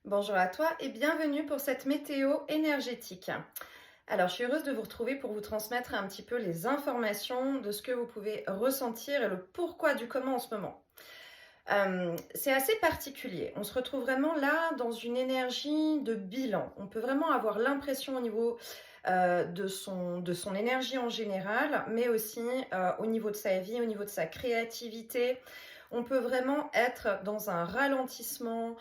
Bonjour à toi et bienvenue pour cette météo énergétique. Alors, je suis heureuse de vous retrouver pour vous transmettre un petit peu les informations de ce que vous pouvez ressentir et le pourquoi du comment en ce moment. C'est assez particulier. On se retrouve vraiment là dans une énergie de bilan. On peut vraiment avoir l'impression au niveau de son énergie en général, mais aussi au niveau de sa vie, au niveau de sa créativité. On peut vraiment être dans un ralentissement,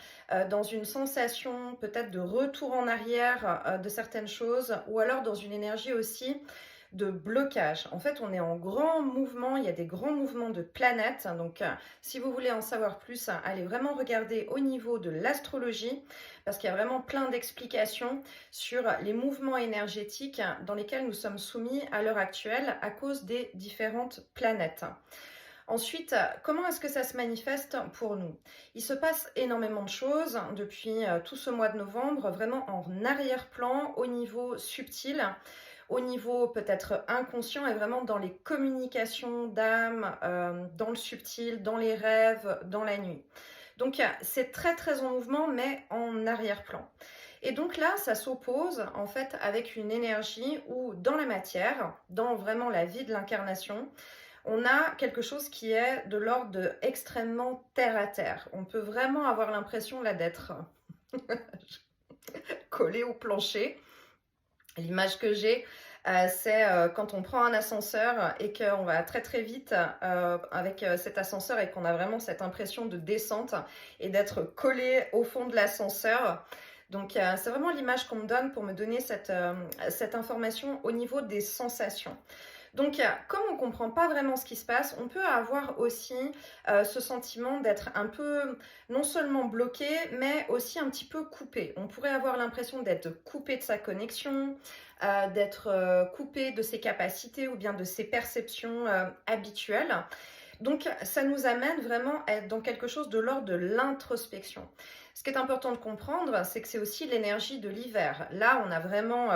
dans une sensation peut-être de retour en arrière de certaines choses, ou alors dans une énergie aussi de blocage. En fait, on est en grand mouvement, il y a des grands mouvements de planètes. Donc, si vous voulez en savoir plus, allez vraiment regarder au niveau de l'astrologie, parce qu'il y a vraiment plein d'explications sur les mouvements énergétiques dans lesquels nous sommes soumis à l'heure actuelle à cause des différentes planètes. Ensuite, comment est-ce que ça se manifeste pour nous? Il se passe énormément de choses depuis tout ce mois de novembre, vraiment en arrière-plan, au niveau subtil, au niveau peut-être inconscient et vraiment dans les communications d'âme, dans le subtil, dans les rêves, dans la nuit. Donc c'est très très en mouvement mais en arrière-plan. Et donc là, ça s'oppose en fait avec une énergie où dans la matière, dans vraiment la vie de l'incarnation, on a quelque chose qui est de l'ordre de extrêmement terre à terre. On peut vraiment avoir l'impression là d'être collé au plancher. L'image que j'ai, c'est quand on prend un ascenseur et qu'on va très très vite avec cet ascenseur et qu'on a vraiment cette impression de descente et d'être collé au fond de l'ascenseur. Donc c'est vraiment l'image qu'on me donne pour me donner cette information au niveau des sensations. Donc, comme on ne comprend pas vraiment ce qui se passe, on peut avoir aussi ce sentiment d'être un peu non seulement bloqué, mais aussi un petit peu coupé. On pourrait avoir l'impression d'être coupé de sa connexion, d'être coupé de ses capacités ou bien de ses perceptions habituelles. Donc, ça nous amène vraiment à être dans quelque chose de l'ordre de l'introspection. Ce qui est important de comprendre, c'est que c'est aussi l'énergie de l'hiver. Là, on a vraiment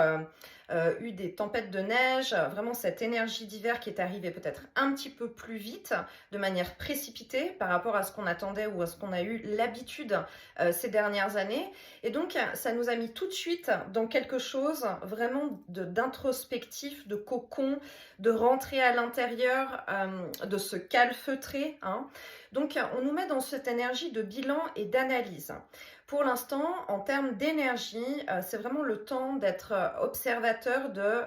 eu des tempêtes de neige, vraiment cette énergie d'hiver qui est arrivée peut-être un petit peu plus vite, de manière précipitée par rapport à ce qu'on attendait ou à ce qu'on a eu l'habitude ces dernières années. Et donc, ça nous a mis tout de suite dans quelque chose vraiment d'introspectif, de cocon, de rentrer à l'intérieur, de se calfeutrer, hein. Donc, on nous met dans cette énergie de bilan et d'analyse. Pour l'instant, en termes d'énergie, c'est vraiment le temps d'être observateur de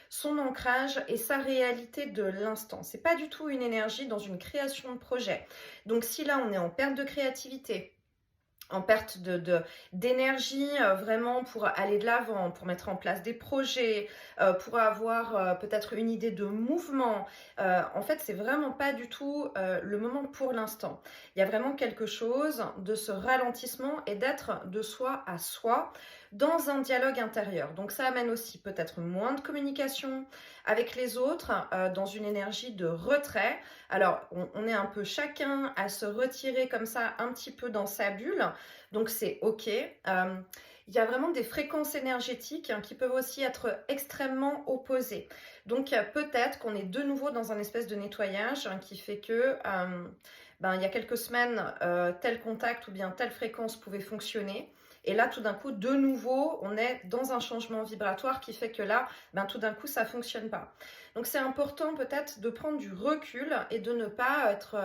son ancrage et sa réalité de l'instant. C'est pas du tout une énergie dans une création de projet. Donc, si là, on est en perte de créativité, en perte d'énergie vraiment pour aller de l'avant, pour mettre en place des projets, pour avoir peut-être une idée de mouvement. En fait, c'est vraiment pas du tout le moment pour l'instant. Il y a vraiment quelque chose de ce ralentissement et d'être de soi à soi dans un dialogue intérieur. Donc ça amène aussi peut-être moins de communication avec les autres, dans une énergie de retrait. Alors, on est un peu chacun à se retirer comme ça un petit peu dans sa bulle, donc c'est OK. Il y a vraiment des fréquences énergétiques qui peuvent aussi être extrêmement opposées. Donc peut-être qu'on est de nouveau dans un espèce de nettoyage qui fait que il y a quelques semaines, tel contact ou bien telle fréquence pouvait fonctionner. Et là, tout d'un coup, de nouveau, on est dans un changement vibratoire qui fait que là, tout d'un coup, ça ne fonctionne pas. Donc, c'est important peut-être de prendre du recul et de ne pas être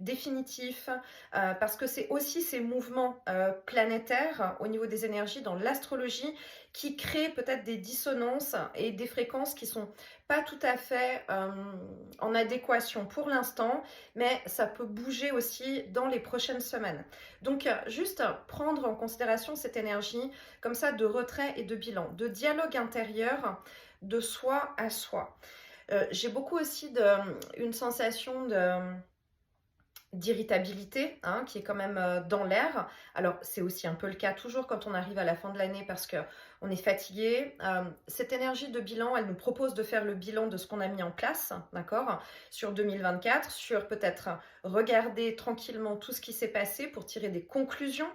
définitif, parce que c'est aussi ces mouvements planétaires au niveau des énergies dans l'astrologie qui créent peut-être des dissonances et des fréquences qui sont pas tout à fait en adéquation pour l'instant, mais ça peut bouger aussi dans les prochaines semaines. Donc, juste prendre en considération cette énergie comme ça de retrait et de bilan, de dialogue intérieur, de soi à soi. J'ai beaucoup aussi une sensation d'irritabilité, hein, qui est quand même dans l'air. Alors c'est aussi un peu le cas toujours quand on arrive à la fin de l'année parce que on est fatigué. Cette énergie de bilan, elle nous propose de faire le bilan de ce qu'on a mis en place, d'accord, sur 2024, sur peut-être regarder tranquillement tout ce qui s'est passé pour tirer des conclusions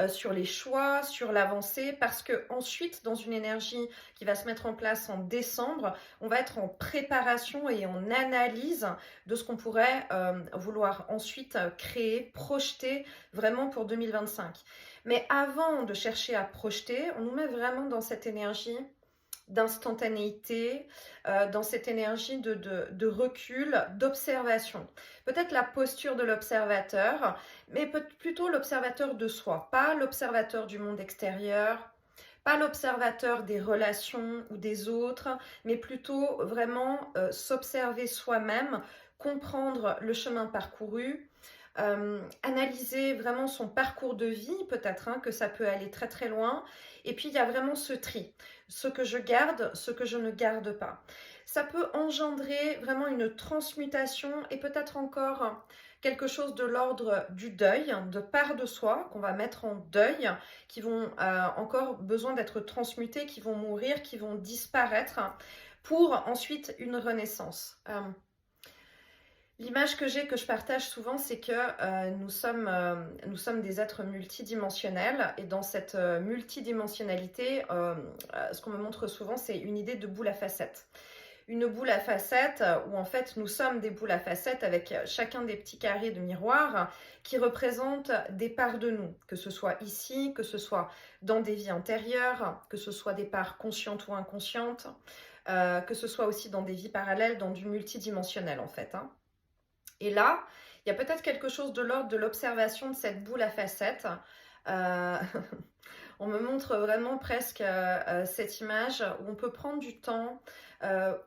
sur les choix, sur l'avancée, parce que ensuite, dans une énergie qui va se mettre en place en décembre, on va être en préparation et en analyse de ce qu'on pourrait vouloir ensuite créer, projeter vraiment pour 2025. Mais avant de chercher à projeter, on nous met vraiment dans cette énergie d'instantanéité, dans cette énergie de recul, d'observation. Peut-être la posture de l'observateur, mais plutôt l'observateur de soi, pas l'observateur du monde extérieur, pas l'observateur des relations ou des autres, mais plutôt vraiment s'observer soi-même, comprendre le chemin parcouru, analyser vraiment son parcours de vie, peut-être que ça peut aller très très loin. Et puis il y a vraiment ce tri, ce que je garde, ce que je ne garde pas. Ça peut engendrer vraiment une transmutation et peut-être encore quelque chose de l'ordre du deuil, de part de soi qu'on va mettre en deuil, qui vont encore besoin d'être transmutés, qui vont mourir, qui vont disparaître pour ensuite une renaissance. L'image que j'ai, que je partage souvent, c'est que nous sommes des êtres multidimensionnels et dans cette multidimensionnalité, ce qu'on me montre souvent, c'est une idée de boule à facettes. Une boule à facettes où en fait nous sommes des boules à facettes avec chacun des petits carrés de miroir qui représentent des parts de nous, que ce soit ici, que ce soit dans des vies antérieures, que ce soit des parts conscientes ou inconscientes, que ce soit aussi dans des vies parallèles, dans du multidimensionnel en fait. Et là, il y a peut-être quelque chose de l'ordre de l'observation de cette boule à facettes. Euh, on me montre vraiment presque cette image où on peut prendre du temps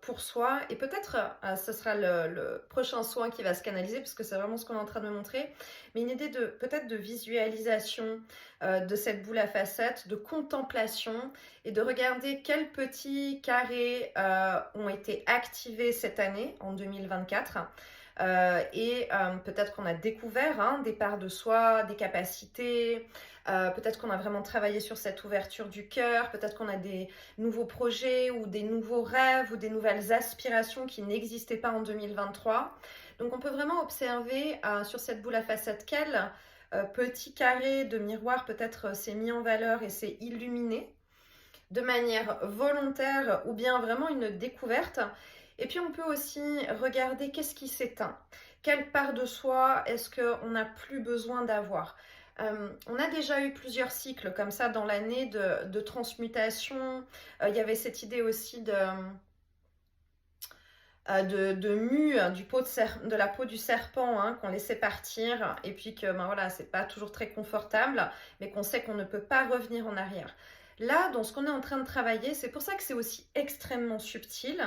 pour soi. Et peut-être ce sera le prochain soin qui va se canaliser, parce que c'est vraiment ce qu'on est en train de me montrer. Mais une idée peut-être de visualisation de cette boule à facettes, de contemplation et de regarder quels petits carrés ont été activés cette année, en 2024. Peut-être qu'on a découvert des parts de soi, des capacités, peut-être qu'on a vraiment travaillé sur cette ouverture du cœur, peut-être qu'on a des nouveaux projets ou des nouveaux rêves ou des nouvelles aspirations qui n'existaient pas en 2023. Donc on peut vraiment observer sur cette boule à facettes quel petit carré de miroir peut-être s'est mis en valeur et s'est illuminé de manière volontaire ou bien vraiment une découverte. Et puis on peut aussi regarder qu'est-ce qui s'éteint. Quelle part de soi est-ce qu'on n'a plus besoin d'avoir? On a déjà eu plusieurs cycles comme ça dans l'année de transmutation. Il y avait cette idée aussi de mue de la peau du serpent qu'on laissait partir et puis que voilà, c'est pas toujours très confortable, mais qu'on sait qu'on ne peut pas revenir en arrière. Là, dans ce qu'on est en train de travailler, c'est pour ça que c'est aussi extrêmement subtil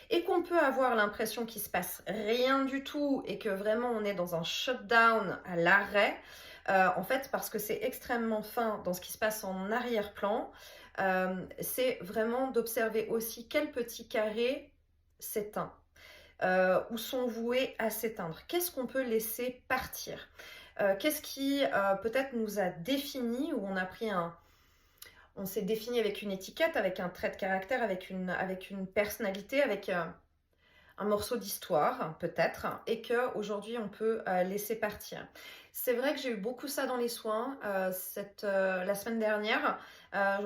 et qu'on peut avoir l'impression qu'il se passe rien du tout et que vraiment on est dans un shutdown à l'arrêt. En fait, parce que c'est extrêmement fin dans ce qui se passe en arrière-plan, c'est vraiment d'observer aussi quel petit carré s'éteint. Ou sont voués à s'éteindre. Qu'est-ce qu'on peut laisser partir? Qu'est-ce qui peut-être nous a défini, ou on s'est défini avec une étiquette, avec un trait de caractère, avec une personnalité, avec un morceau d'histoire peut-être, et qu'aujourd'hui on peut laisser partir. C'est vrai que j'ai eu beaucoup ça dans les soins la semaine dernière,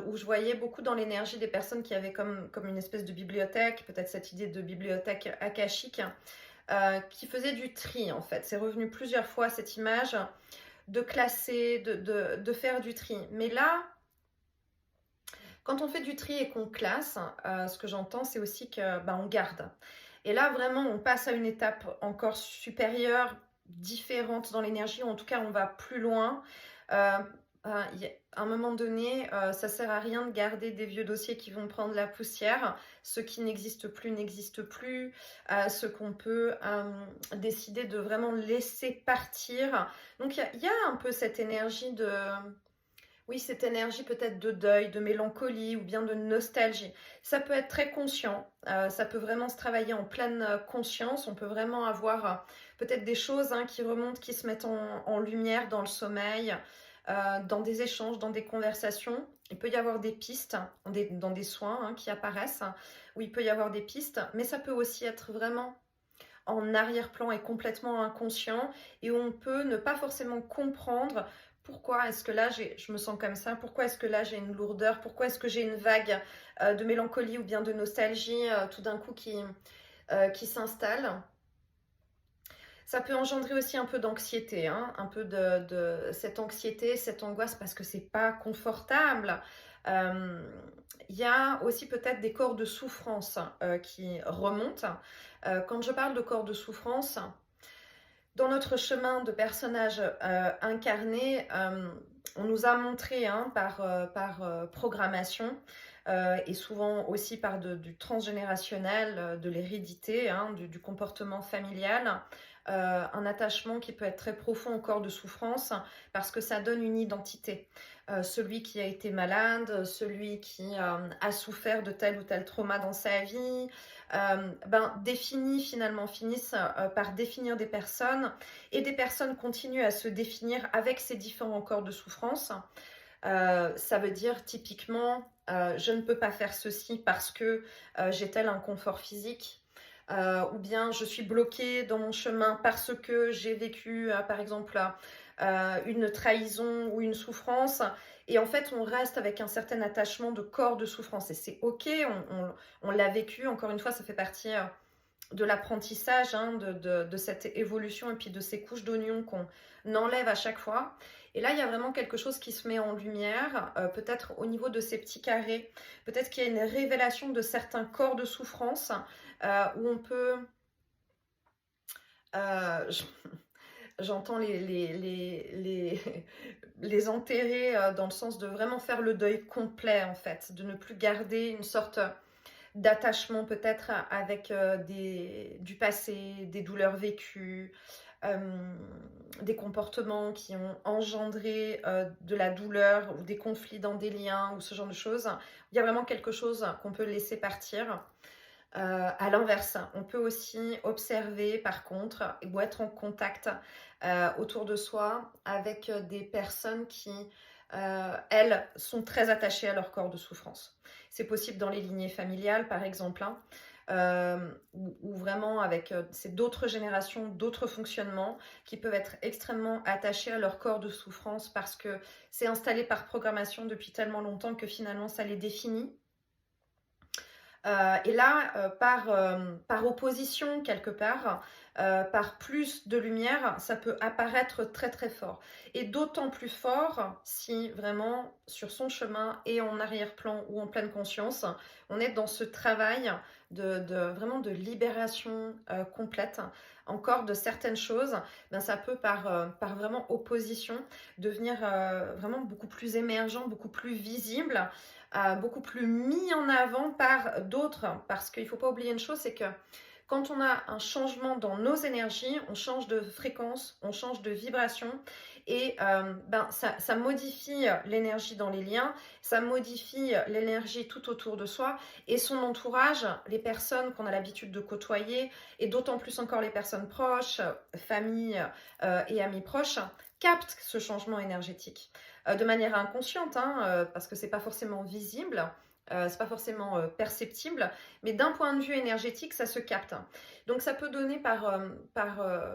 où je voyais beaucoup dans l'énergie des personnes qui avaient comme une espèce de bibliothèque, peut-être cette idée de bibliothèque akashique, qui faisait du tri en fait. C'est revenu plusieurs fois cette image de classer, de faire du tri. Mais là, quand on fait du tri et qu'on classe, ce que j'entends, c'est aussi que on garde. Et là, vraiment, on passe à une étape encore supérieure, différente dans l'énergie, ou en tout cas, on va plus loin. À un moment donné, ça sert à rien de garder des vieux dossiers qui vont prendre la poussière. Ce qui n'existe plus n'existe plus. Ce qu'on peut décider de vraiment laisser partir. Donc, il y a un peu cette énergie oui, cette énergie peut-être de deuil, de mélancolie ou bien de nostalgie. Ça peut être très conscient, ça peut vraiment se travailler en pleine conscience. On peut vraiment avoir peut-être des choses qui remontent, qui se mettent en lumière dans le sommeil, dans des échanges, dans des conversations. Il peut y avoir des pistes dans des soins qui apparaissent, où il peut y avoir des pistes, mais ça peut aussi être vraiment en arrière-plan et complètement inconscient, et où on peut ne pas forcément comprendre pourquoi est-ce que là je me sens comme ça, pourquoi est-ce que là j'ai une lourdeur, pourquoi est-ce que j'ai une vague de mélancolie ou bien de nostalgie tout d'un coup qui s'installe. Ça peut engendrer aussi un peu d'anxiété, hein, un peu de cette anxiété, cette angoisse parce que c'est pas confortable. Hem, il y a aussi peut-être des corps de souffrance, qui remontent. Quand je parle de corps de souffrance, dans notre chemin de personnage, incarné, on nous a montré, hein, par programmation, et souvent aussi par du transgénérationnel, de l'hérédité, hein, du comportement familial, un attachement qui peut être très profond au corps de souffrance parce que ça donne une identité. Celui qui a été malade, celui qui, a souffert de tel ou tel trauma dans sa vie, finissent par définir des personnes et des personnes continuent à se définir avec ces différents corps de souffrance. Ça veut dire typiquement, je ne peux pas faire ceci parce que j'ai tel inconfort physique. Ou bien je suis bloquée dans mon chemin parce que j'ai vécu, par exemple, une trahison ou une souffrance. Et en fait, on reste avec un certain attachement de corps de souffrance. Et c'est OK, on l'a vécu. Encore une fois, ça fait partie de l'apprentissage, hein, de cette évolution et puis de ces couches d'oignons qu'on enlève à chaque fois. Et là, il y a vraiment quelque chose qui se met en lumière, peut-être au niveau de ces petits carrés. Peut-être qu'il y a une révélation de certains corps de souffrance où on peut... je- J'entends les enterrer dans le sens de vraiment faire le deuil complet, en fait, de ne plus garder une sorte d'attachement peut-être avec du passé, des douleurs vécues, des comportements qui ont engendré de la douleur ou des conflits dans des liens ou ce genre de choses. Il y a vraiment quelque chose qu'on peut laisser partir. À l'inverse, on peut aussi observer par contre ou être en contact autour de soi avec des personnes qui, elles, sont très attachées à leur corps de souffrance. C'est possible dans les lignées familiales par exemple, hein, ou vraiment avec c'est d'autres générations, d'autres fonctionnements qui peuvent être extrêmement attachés à leur corps de souffrance parce que c'est installé par programmation depuis tellement longtemps que finalement ça les définit. Et là, par opposition quelque part, par plus de lumière, ça peut apparaître très très fort. Et d'autant plus fort si vraiment sur son chemin et en arrière-plan ou en pleine conscience, on est dans ce travail vraiment de libération complète encore de certaines choses, ben ça peut par vraiment opposition devenir vraiment beaucoup plus émergent, beaucoup plus visible, beaucoup plus mis en avant par d'autres. Parce qu'il ne faut pas oublier une chose, c'est que quand on a un changement dans nos énergies, on change de fréquence, on change de vibration et ça modifie l'énergie dans les liens, ça modifie l'énergie tout autour de soi et son entourage, les personnes qu'on a l'habitude de côtoyer et d'autant plus encore les personnes proches, famille et amis proches, captent ce changement énergétique de manière inconsciente, hein, parce que c'est pas forcément visible. C'est pas forcément perceptible, mais d'un point de vue énergétique, ça se capte. Donc ça peut donner par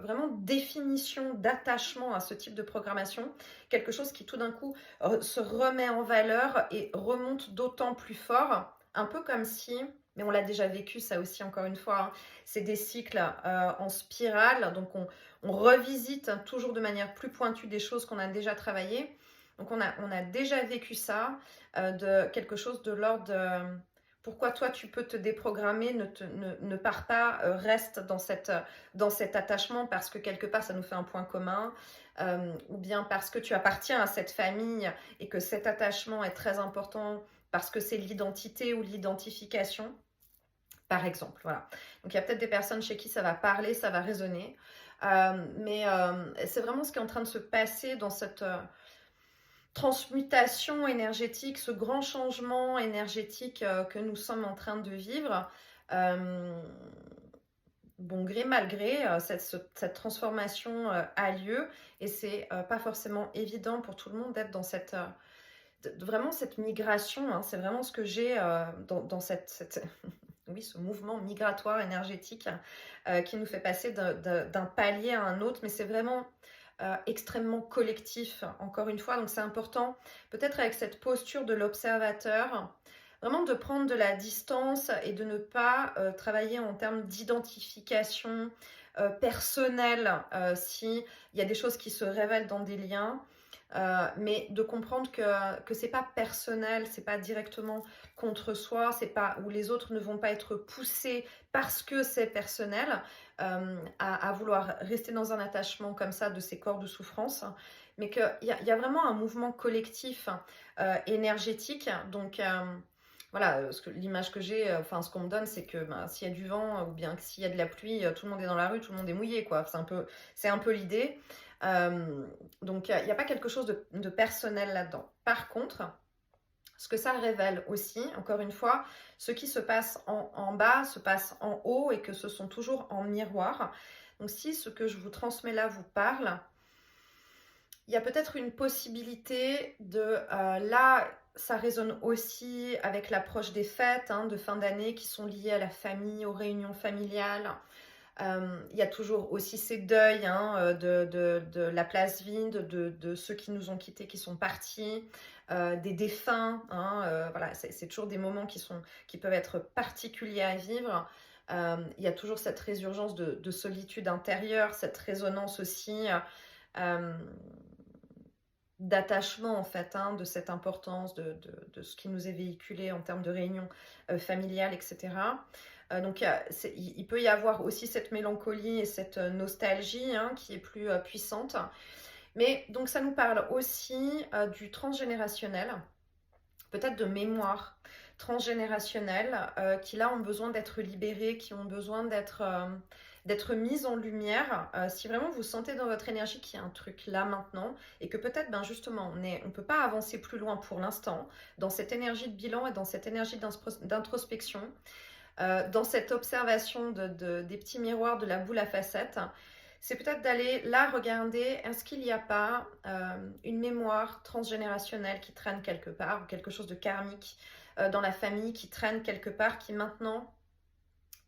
vraiment définition d'attachement à ce type de programmation, quelque chose qui tout d'un coup se remet en valeur et remonte d'autant plus fort, un peu comme si, mais on l'a déjà vécu ça aussi encore une fois, hein, c'est des cycles en spirale, donc on revisite toujours de manière plus pointue des choses qu'on a déjà travaillées. Donc on a déjà vécu ça, de quelque chose de l'ordre de pourquoi toi tu peux te déprogrammer, ne pars pas, reste dans cet attachement parce que quelque part ça nous fait un point commun, ou bien parce que tu appartiens à cette famille et que cet attachement est très important parce que c'est l'identité ou l'identification, par exemple. Voilà. Donc il y a peut-être des personnes chez qui ça va parler, ça va résonner, mais c'est vraiment ce qui est en train de se passer dans cette transmutation énergétique, ce grand changement énergétique que nous sommes en train de vivre. Bon gré, mal gré, cette transformation a lieu et c'est pas forcément évident pour tout le monde d'être dans vraiment cette migration, hein, c'est vraiment ce que j'ai dans oui, ce mouvement migratoire énergétique qui nous fait passer d'un palier à un autre, mais c'est vraiment extrêmement collectif, encore une fois. Donc c'est important, peut-être avec cette posture de l'observateur, vraiment de prendre de la distance et de ne pas travailler en termes d'identification personnel s'il y a des choses qui se révèlent dans des liens. Mais de comprendre que c'est pas personnel, c'est pas directement contre soi, c'est pas où les autres ne vont pas être poussés parce que c'est personnel à vouloir rester dans un attachement comme ça de ces corps de souffrance, mais qu'il y a vraiment un mouvement collectif énergétique. Donc voilà, l'image que j'ai, enfin ce qu'on me donne, c'est que ben, s'il y a du vent ou bien que s'il y a de la pluie, tout le monde est dans la rue, tout le monde est mouillé, quoi. C'est un peu l'idée. Euh, donc, il n'y a pas quelque chose de personnel là-dedans. Par contre, ce que ça révèle aussi, encore une fois, ce qui se passe en bas se passe en haut et que ce sont toujours en miroir. Donc, si ce que je vous transmets là vous parle, il y a peut-être une possibilité là, ça résonne aussi avec l'approche des fêtes de fin d'année qui sont liées à la famille, aux réunions familiales. Il y a toujours aussi ces deuils de la place vide, de ceux qui nous ont quittés, qui sont partis, des défunts. Voilà, c'est toujours des moments qui peuvent être particuliers à vivre. Il y a toujours cette résurgence de solitude intérieure, cette résonance aussi d'attachement en fait, de cette importance, de ce qui nous est véhiculé en termes de réunions familiales, etc. Donc il peut y avoir aussi cette mélancolie et cette nostalgie qui est plus puissante. Mais donc ça nous parle aussi du transgénérationnel, peut-être de mémoire transgénérationnelle qui là ont besoin d'être libérées, qui ont besoin d'être mises en lumière. Si vraiment vous sentez dans votre énergie qu'il y a un truc là maintenant et que peut-être justement on ne peut pas avancer plus loin pour l'instant dans cette énergie de bilan et dans cette énergie d'introspection, dans cette observation des petits miroirs de la boule à facettes, c'est peut-être d'aller là regarder, est-ce qu'il n'y a pas une mémoire transgénérationnelle qui traîne quelque part, quelque chose de karmique dans la famille qui traîne quelque part, qui maintenant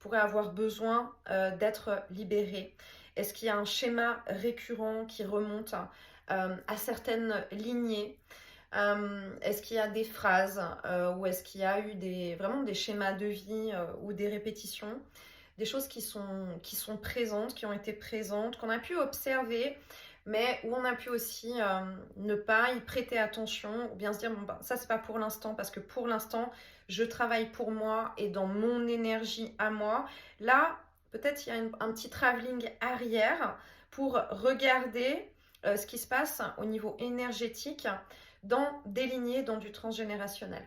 pourrait avoir besoin d'être libéré. Est-ce qu'il y a un schéma récurrent qui remonte à certaines lignées? Est-ce qu'il y a des phrases ou est-ce qu'il y a eu vraiment des schémas de vie ou des répétitions, des choses qui sont présentes, qui ont été présentes, qu'on a pu observer, mais où on a pu aussi ne pas y prêter attention ou bien se dire bon, ça c'est pas pour l'instant parce que pour l'instant je travaille pour moi et dans mon énergie à moi. Là, peut-être il y a un petit travelling arrière pour regarder ce qui se passe au niveau énergétique dans des lignées, dans du transgénérationnel.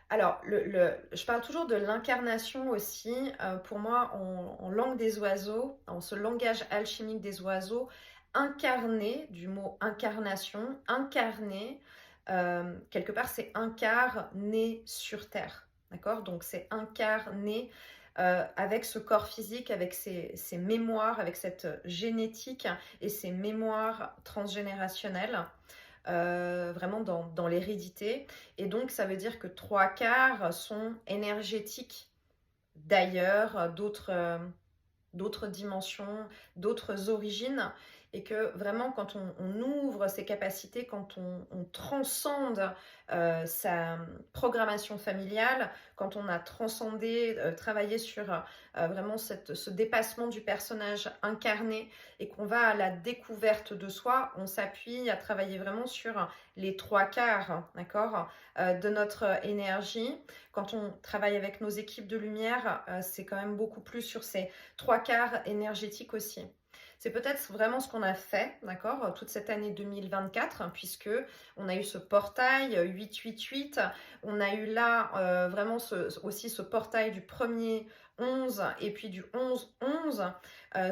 Alors, je parle toujours de l'incarnation aussi. Pour moi, en langue des oiseaux, en ce langage alchimique des oiseaux, incarner, du mot incarnation, incarner, quelque part, c'est incarné sur Terre. D'accord? Donc, c'est incarné avec ce corps physique, avec ses mémoires, avec cette génétique et ses mémoires transgénérationnelles. Vraiment dans l'hérédité. Et donc, ça veut dire que 3/4 sont énergétiques d'ailleurs, d'autres dimensions, d'autres origines. Et que vraiment, quand on ouvre ses capacités, quand on transcende sa programmation familiale, quand on a transcendé, travaillé sur vraiment ce dépassement du personnage incarné et qu'on va à la découverte de soi, on s'appuie à travailler vraiment sur les 3/4, d'accord, de notre énergie. Quand on travaille avec nos équipes de lumière, c'est quand même beaucoup plus sur ces 3/4 énergétiques aussi. C'est peut-être vraiment ce qu'on a fait, d'accord, toute cette année 2024, puisque on a eu ce portail 888, on a eu là vraiment aussi ce portail du 1er 11 et puis du 11-11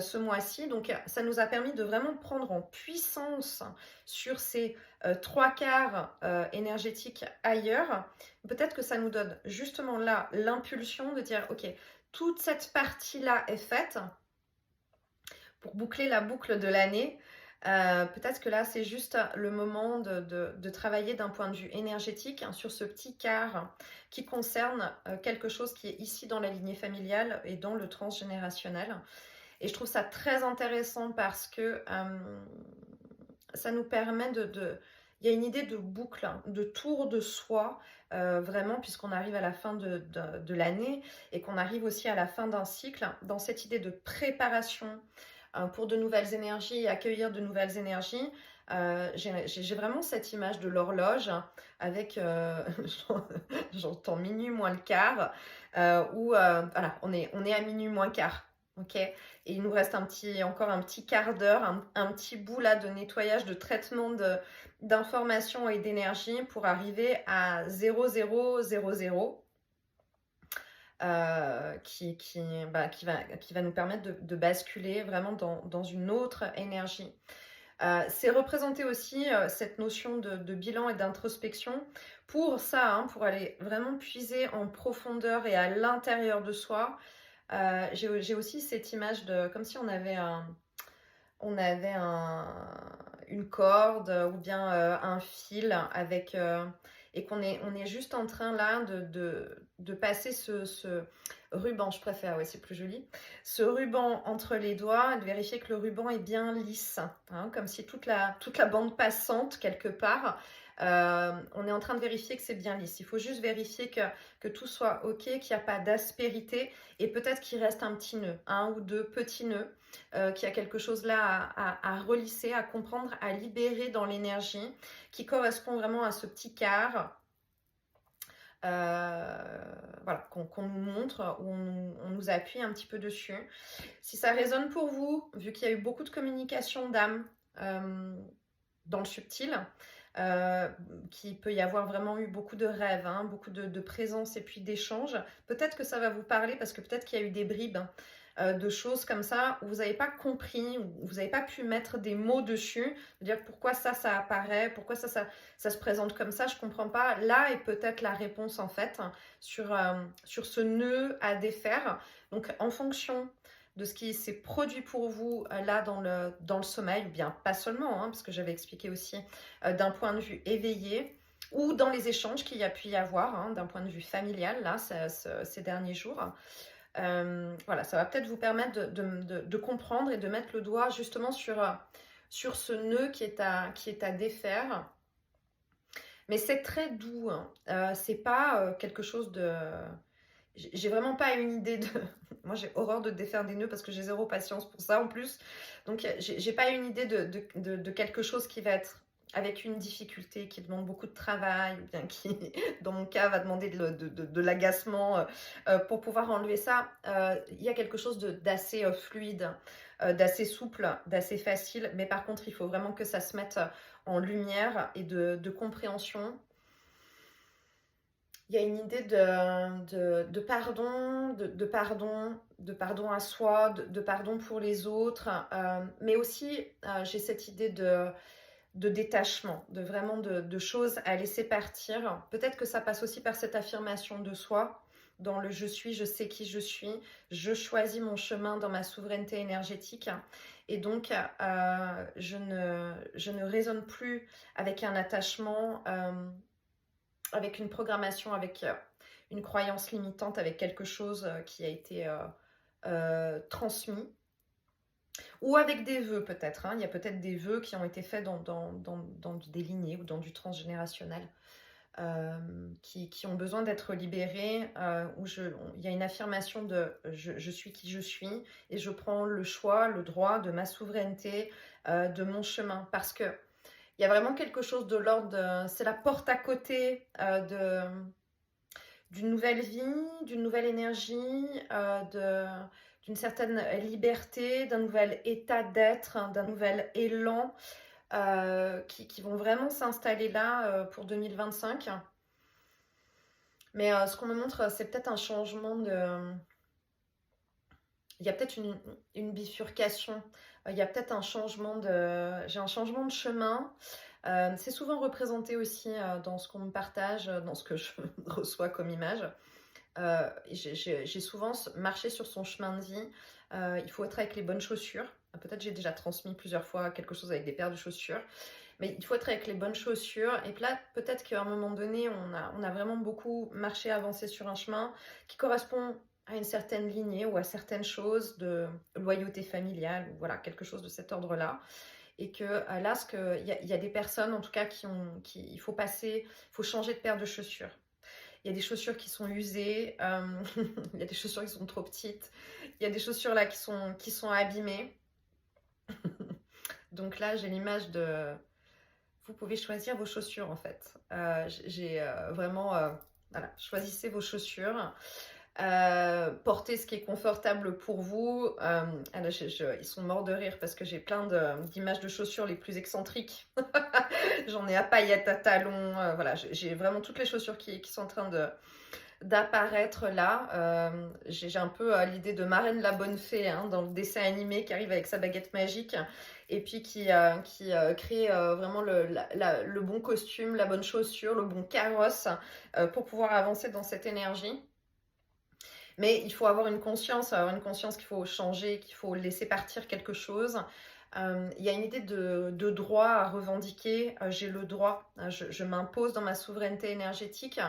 ce mois-ci. Donc ça nous a permis de vraiment prendre en puissance sur ces 3/4 énergétiques ailleurs. Peut-être que ça nous donne justement là l'impulsion de dire ok, toute cette partie-là est faite. Pour boucler la boucle de l'année, peut-être que là, c'est juste le moment de travailler d'un point de vue énergétique sur ce petit quart qui concerne quelque chose qui est ici dans la lignée familiale et dans le transgénérationnel. Et je trouve ça très intéressant parce que ça nous permet il y a une idée de boucle, hein, de tour de soi, vraiment, puisqu'on arrive à la fin de l'année et qu'on arrive aussi à la fin d'un cycle, dans cette idée de préparation pour de nouvelles énergies et accueillir de nouvelles énergies. J'ai vraiment cette image de l'horloge avec, j'entends minuit moins le quart, où voilà, on est à minuit moins quart. Ok, et il nous reste encore un petit quart d'heure, un petit bout là de nettoyage, de traitement d'informations et d'énergie pour arriver à 0000, qui va nous permettre de basculer vraiment dans une autre énergie. C'est représenter aussi cette notion de bilan et d'introspection pour ça, hein, pour aller vraiment puiser en profondeur et à l'intérieur de soi. J'ai aussi cette image de comme si on avait une corde ou bien un fil avec et on est juste en train là de passer ce ruban, je préfère, ouais, c'est plus joli, ce ruban entre les doigts, de vérifier que le ruban est bien lisse, hein, comme si toute la bande passante quelque part, on est en train de vérifier que c'est bien lisse. Il faut juste vérifier que tout soit ok, qu'il n'y a pas d'aspérité et peut-être qu'il reste un petit nœud, un ou deux petits nœuds, qu'il y a quelque chose là à relisser, à comprendre, à libérer dans l'énergie, qui correspond vraiment à ce petit quart, voilà, qu'on nous montre, où on nous appuie un petit peu dessus. Si ça résonne pour vous, vu qu'il y a eu beaucoup de communication d'âme dans le subtil, qu'il peut y avoir vraiment eu beaucoup de rêves, hein, beaucoup de présence et puis d'échanges, peut-être que ça va vous parler parce que peut-être qu'il y a eu des bribes de choses comme ça où vous n'avez pas compris, où vous n'avez pas pu mettre des mots dessus, de dire pourquoi ça apparaît, pourquoi ça se présente comme ça, je comprends pas. Là est peut-être la réponse en fait sur ce nœud à défaire. Donc en fonction de ce qui s'est produit pour vous là dans le sommeil, ou bien pas seulement, hein, parce que j'avais expliqué aussi d'un point de vue éveillé, ou dans les échanges qu'il y a pu y avoir, hein, d'un point de vue familial, là, ces derniers jours. Voilà, ça va peut-être vous permettre de comprendre et de mettre le doigt justement sur ce nœud qui est à défaire. Mais c'est très doux, hein. C'est pas quelque chose de... J'ai vraiment pas une idée de... Moi, j'ai horreur de défaire des nœuds parce que j'ai zéro patience pour ça en plus. Donc, j'ai pas une idée de quelque chose qui va être avec une difficulté, qui demande beaucoup de travail, ou bien qui, dans mon cas, va demander de l'agacement pour pouvoir enlever ça. Il y a quelque chose d'assez fluide, d'assez souple, d'assez facile. Mais par contre, il faut vraiment que ça se mette en lumière et de compréhension. Il y a une idée de pardon, de pardon à soi, de pardon pour les autres, mais aussi j'ai cette idée de détachement, vraiment de choses à laisser partir. Peut-être que ça passe aussi par cette affirmation de soi, dans le je suis, je sais qui je choisis mon chemin dans ma souveraineté énergétique. Et donc, je ne raisonne plus avec un attachement, avec une programmation, avec une croyance limitante, avec quelque chose qui a été transmis. Ou avec des vœux peut-être, hein. Il y a peut-être des vœux qui ont été faits dans des lignées ou dans du transgénérationnel, qui ont besoin d'être libérés, où il y a une affirmation de je suis qui je suis et je prends le choix, le droit de ma souveraineté, de mon chemin. Parce que il y a vraiment quelque chose de l'ordre, c'est la porte à côté d'une nouvelle vie, d'une nouvelle énergie, d'une certaine liberté, d'un nouvel état d'être, hein, d'un nouvel élan qui vont vraiment s'installer là pour 2025. Mais ce qu'on me montre, c'est peut-être un changement de... Il y a peut-être une bifurcation. Il y a peut-être un changement de... J'ai un changement de chemin. C'est souvent représenté aussi dans ce qu'on me partage, dans ce que je reçois comme image. J'ai souvent marché sur son chemin de vie. Il faut être avec les bonnes chaussures. Peut-être j'ai déjà transmis plusieurs fois quelque chose avec des paires de chaussures. Mais il faut être avec les bonnes chaussures. Et puis là, peut-être qu'à un moment donné, on a vraiment beaucoup marché, avancé sur un chemin qui correspond à une certaine lignée ou à certaines choses de loyauté familiale, ou voilà, quelque chose de cet ordre-là. et que là, il y a des personnes en tout cas il faut passer, il faut changer de paire de chaussures. Il y a des chaussures qui sont usées, il y a des chaussures qui sont trop petites, il y a des chaussures là qui sont abîmées. Donc là, j'ai l'image de... Vous pouvez choisir vos chaussures en fait. J'ai vraiment... voilà, choisissez vos chaussures. Portez ce qui est confortable pour vous. Ah là, ils sont morts de rire parce que j'ai plein d'images de chaussures les plus excentriques. J'en ai à paillettes, à talons. Voilà, j'ai vraiment toutes les chaussures qui sont en train d'apparaître là. J'ai un peu l'idée de Marraine la bonne fée hein, dans le dessin animé qui arrive avec sa baguette magique et puis qui crée vraiment le bon costume, la bonne chaussure, le bon carrosse pour pouvoir avancer dans cette énergie. Mais il faut avoir une conscience qu'il faut changer, qu'il faut laisser partir quelque chose. Il y a une idée de droit à revendiquer. J'ai le droit, je m'impose dans ma souveraineté énergétique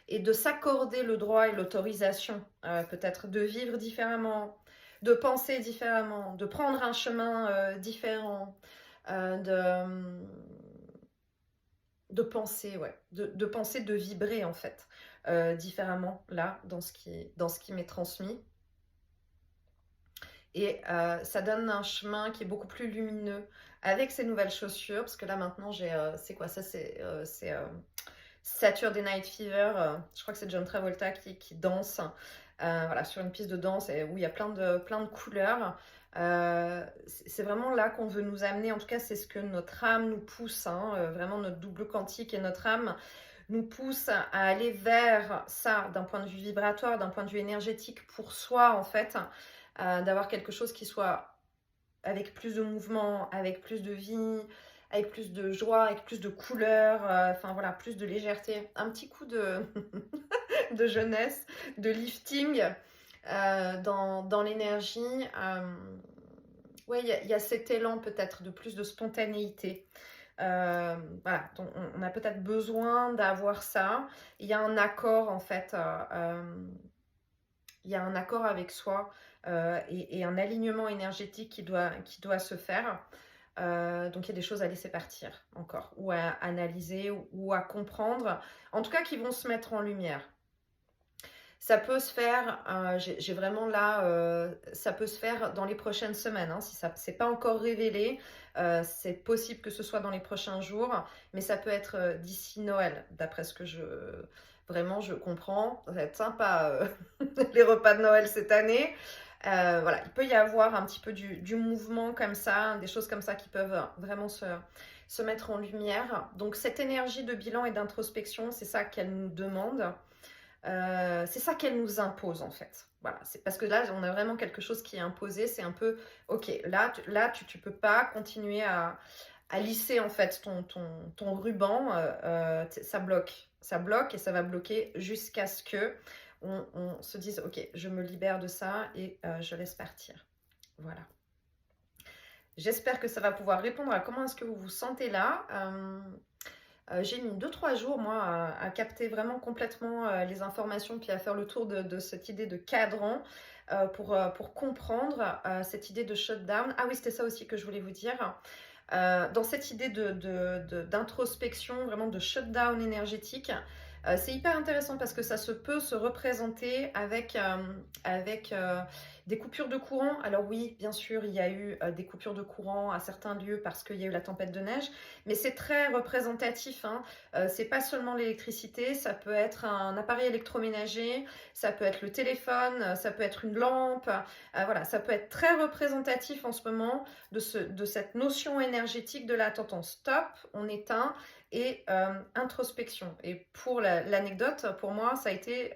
et de s'accorder le droit et l'autorisation, peut-être de vivre différemment, de penser différemment, de prendre un chemin différent, de penser, ouais, de penser, de vibrer en fait différemment là dans ce qui m'est transmis. Et ça donne un chemin qui est beaucoup plus lumineux avec ces nouvelles chaussures, parce que là maintenant j'ai, c'est quoi ça, c'est Saturday Night Fever, je crois que c'est John Travolta qui danse voilà, sur une piste de danse et où il y a plein de couleurs. C'est vraiment là qu'on veut nous amener, en tout cas c'est ce que notre âme nous pousse, hein, vraiment notre double quantique et notre âme nous pousse à aller vers ça d'un point de vue vibratoire, d'un point de vue énergétique pour soi en fait, d'avoir quelque chose qui soit avec plus de mouvement, avec plus de vie, avec plus de joie, avec plus de couleurs, enfin voilà, plus de légèreté, un petit coup de, de jeunesse, de lifting dans l'énergie. Ouais, il y a cet élan peut-être de plus de spontanéité. Voilà, donc on a peut-être besoin d'avoir ça. Il y a un accord en fait, il y a un accord avec soi et un alignement énergétique qui doit se faire. Donc il y a des choses à laisser partir encore, ou à analyser, ou à comprendre, en tout cas qui vont se mettre en lumière. Ça peut se faire, j'ai vraiment là, ça peut se faire dans les prochaines semaines, hein, si ça c'est pas encore révélé, c'est possible que ce soit dans les prochains jours, mais ça peut être d'ici Noël, d'après ce que vraiment je comprends. Ça va être sympa les repas de Noël cette année. Voilà, il peut y avoir un petit peu du mouvement comme ça, des choses comme ça qui peuvent vraiment se mettre en lumière. Donc cette énergie de bilan et d'introspection, c'est ça qu'elle nous demande. C'est ça qu'elle nous impose en fait. Voilà, c'est parce que là, on a vraiment quelque chose qui est imposé. C'est un peu, ok, là tu peux pas continuer à lisser en fait ton ruban. Ça bloque et ça va bloquer jusqu'à ce que on se dise, ok, je me libère de ça et je laisse partir. Voilà. J'espère que ça va pouvoir répondre à comment est-ce que vous vous sentez là. J'ai mis 2-3 jours, moi, à capter vraiment complètement les informations, puis à faire le tour de cette idée de cadran pour comprendre cette idée de shutdown. Ah oui, c'était ça aussi que je voulais vous dire. Dans cette idée d'introspection, vraiment de shutdown énergétique, c'est hyper intéressant parce que ça peut se représenter avec des coupures de courant. Alors oui, bien sûr, il y a eu des coupures de courant à certains lieux parce qu'il y a eu la tempête de neige, mais c'est très représentatif, hein. C'est pas seulement l'électricité, ça peut être un appareil électroménager, ça peut être le téléphone, ça peut être une lampe. Voilà, ça peut être très représentatif en ce moment de cette notion énergétique de l'attente en stop, on éteint et introspection. Et pour l'anecdote, pour moi, ça a été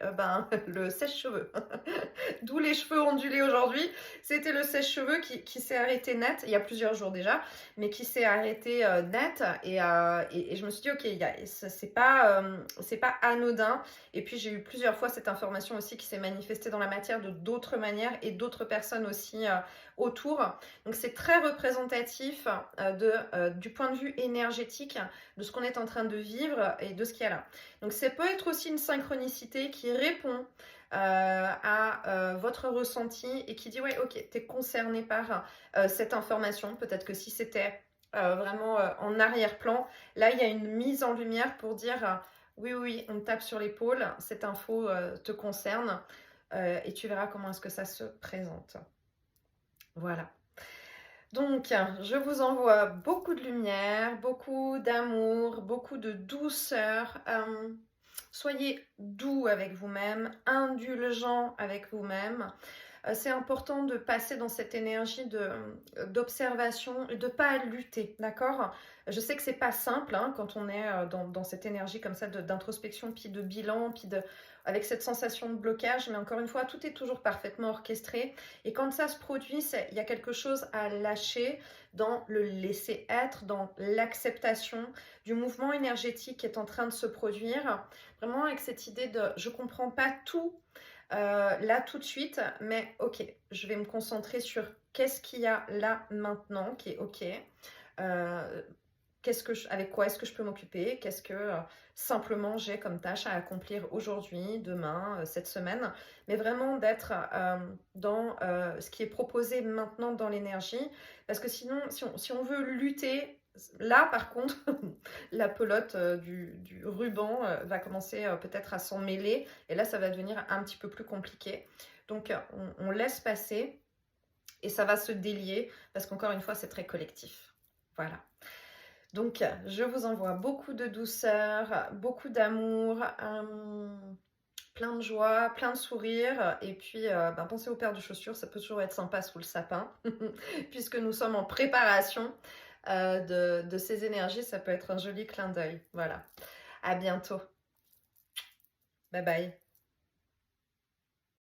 le sèche-cheveux. D'où les cheveux ondulés aujourd'hui. C'était le sèche-cheveux qui s'est arrêté net, il y a plusieurs jours déjà, mais qui s'est arrêté net. Et je me suis dit, ok, c'est pas anodin. Et puis j'ai eu plusieurs fois cette information aussi qui s'est manifestée dans la matière de d'autres manières et d'autres personnes aussi autour. Donc c'est très représentatif du point de vue énergétique de ce qu'on est en train de vivre et de ce qu'il y a là. Donc ça peut être aussi une synchronicité qui répond à votre ressenti et qui dit ouais ok, t'es concerné par cette information. Peut-être que si c'était vraiment en arrière-plan. Là, il y a une mise en lumière pour dire oui, oui, on te tape sur l'épaule, cette info te concerne et tu verras comment est-ce que ça se présente. Voilà. Donc, je vous envoie beaucoup de lumière, beaucoup d'amour, beaucoup de douceur. Soyez doux avec vous-même, indulgent avec vous-même. C'est important de passer dans cette énergie d'observation et de ne pas lutter, d'accord? Je sais que c'est pas simple hein, quand on est dans cette énergie comme ça d'introspection, puis de bilan, avec cette sensation de blocage, mais encore une fois, tout est toujours parfaitement orchestré. Et quand ça se produit, il y a quelque chose à lâcher dans le laisser être, dans l'acceptation du mouvement énergétique qui est en train de se produire. Vraiment avec cette idée de je comprends pas tout là tout de suite, mais ok, je vais me concentrer sur qu'est-ce qu'il y a là maintenant qui est ok. Euh, avec quoi est-ce que je peux m'occuper? Qu'est-ce que simplement j'ai comme tâche à accomplir aujourd'hui, demain, cette semaine? Mais vraiment d'être dans ce qui est proposé maintenant dans l'énergie. Parce que sinon, si on veut lutter, là par contre, la pelote du ruban va commencer peut-être à s'en mêler. Et là, ça va devenir un petit peu plus compliqué. Donc, on laisse passer et ça va se délier parce qu'encore une fois, c'est très collectif. Voilà. Donc, je vous envoie beaucoup de douceur, beaucoup d'amour, plein de joie, plein de sourire. Et puis, pensez aux paires de chaussures, ça peut toujours être sympa sous le sapin. Puisque nous sommes en préparation de ces énergies, ça peut être un joli clin d'œil. Voilà. À bientôt. Bye bye.